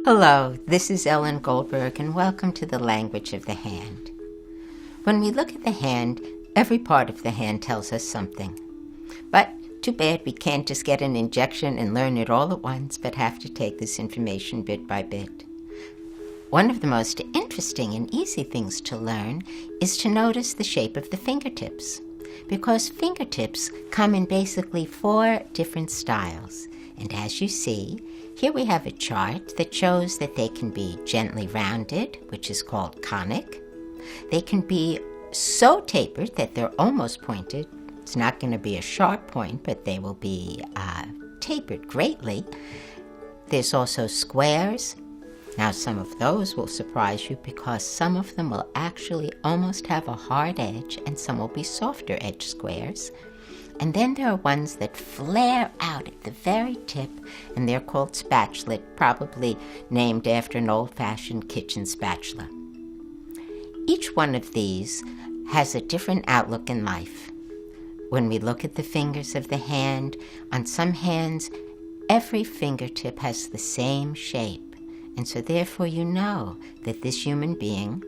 Hello, this is Ellen Goldberg, and welcome to the language of the hand. When we look at the hand, every part of the hand tells us something. But too bad we can't just get an injection and learn it all at once, but have to take this information bit by bit. One of the most interesting and easy things to learn is to notice the shape of the fingertips, because fingertips come in basically 4 different styles. And as you see, here we have a chart that shows that they can be gently rounded, which is called conic. They can be so tapered that they're almost pointed. It's not going to be a sharp point, but they will be tapered greatly. There's also squares. Now, some of those will surprise you because some of them will actually almost have a hard edge, and some will be softer edge squares. And then there are ones that flare out at the very tip, and they're called spatulate, probably named after an old-fashioned kitchen spatula. Each one of these has a different outlook in life. When we look at the fingers of the hand, on some hands, every fingertip has the same shape. And so therefore you know that this human being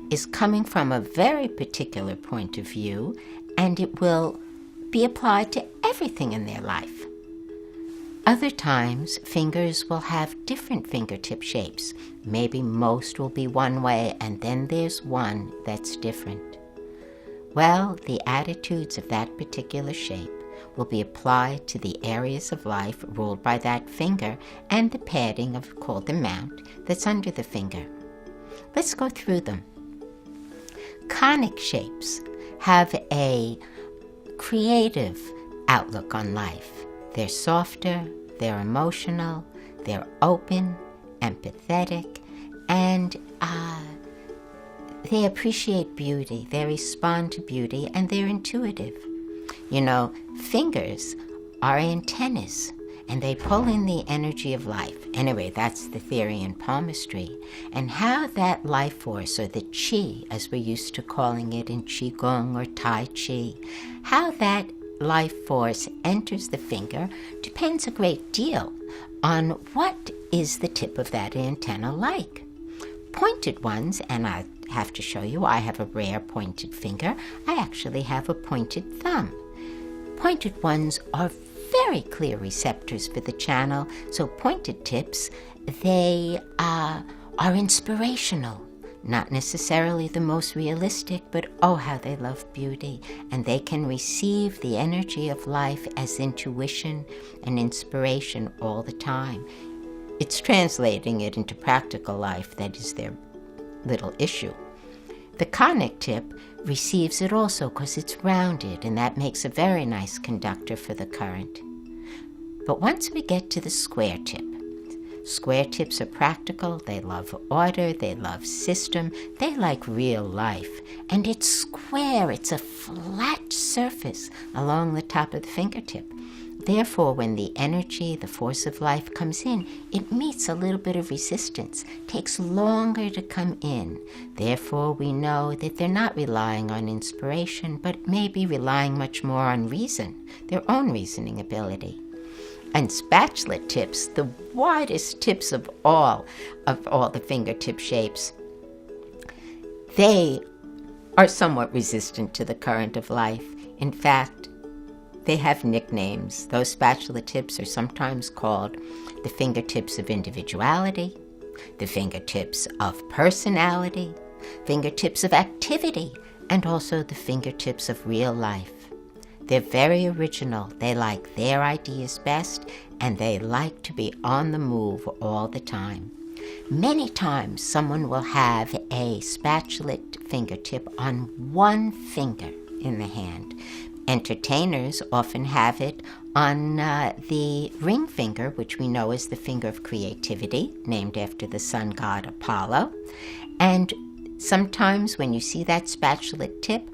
is coming from a very particular point of view, and it will be applied to everything in their life. Other times, fingers will have different fingertip shapes. Maybe most will be one way, and then there's one that's different. Well, the attitudes of that particular shape will be applied to the areas of life ruled by that finger and the padding called the mount that's under the finger. Let's go through them. Conic shapes have a creative outlook on life. They're softer, they're emotional, they're open, empathetic, and they appreciate beauty, they respond to beauty, and they're intuitive. You know, fingers are antennas, and they pull in the energy of life. Anyway, that's the theory in palmistry. And how that life force, or the chi, as we're used to calling it in Qigong or Tai Chi, how that life force enters the finger depends a great deal on what is the tip of that antenna like. Pointed ones, and I have to show you, I have a rare pointed finger. I actually have a pointed thumb. Pointed ones are very clear receptors for the channel, so pointed tips, they are inspirational. Not necessarily the most realistic, but oh, how they love beauty, and they can receive the energy of life as intuition and inspiration all the time. It's translating it into practical life that is their little issue. The conic tip receives it also because it's rounded, and that makes a very nice conductor for the current. But once we get to the square tip, square tips are practical, they love order, they love system, they like real life. And it's square, it's a flat surface along the top of the fingertip. Therefore, when the energy, the force of life comes in, it meets a little bit of resistance, takes longer to come in. Therefore, we know that they're not relying on inspiration, but maybe relying much more on reason, their own reasoning ability. And spatula tips, the widest tips of all the fingertip shapes, they are somewhat resistant to the current of life. In fact, they have nicknames. Those spatula tips are sometimes called the fingertips of individuality, the fingertips of personality, fingertips of activity, and also the fingertips of real life. They're very original. They like their ideas best, and they like to be on the move all the time. Many times, someone will have a spatulate fingertip on one finger in the hand. Entertainers often have it on the ring finger, which we know is the finger of creativity, named after the sun god Apollo. And sometimes when you see that spatulate tip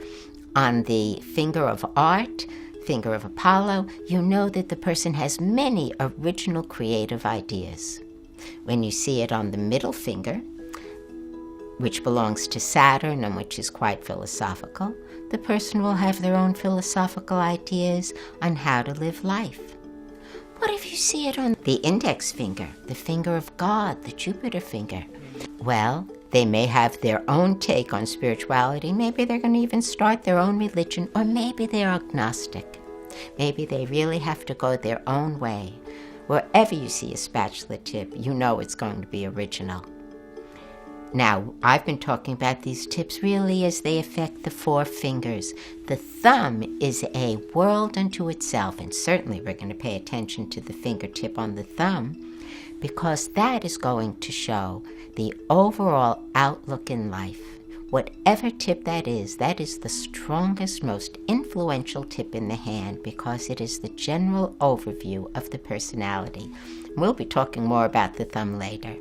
on the finger of art, finger of Apollo, you know that the person has many original creative ideas. When you see it on the middle finger, which belongs to Saturn and which is quite philosophical, the person will have their own philosophical ideas on how to live life. What if you see it on the index finger, the finger of God, the Jupiter finger? Well, they may have their own take on spirituality. Maybe they're going to even start their own religion, or maybe they're agnostic. Maybe they really have to go their own way. Wherever you see a spatula tip, you know it's going to be original. Now, I've been talking about these tips really as they affect the 4 fingers. The thumb is a world unto itself, and certainly we're going to pay attention to the fingertip on the thumb, because that is going to show the overall outlook in life. Whatever tip that is the strongest, most influential tip in the hand, because it is the general overview of the personality. We'll be talking more about the thumb later.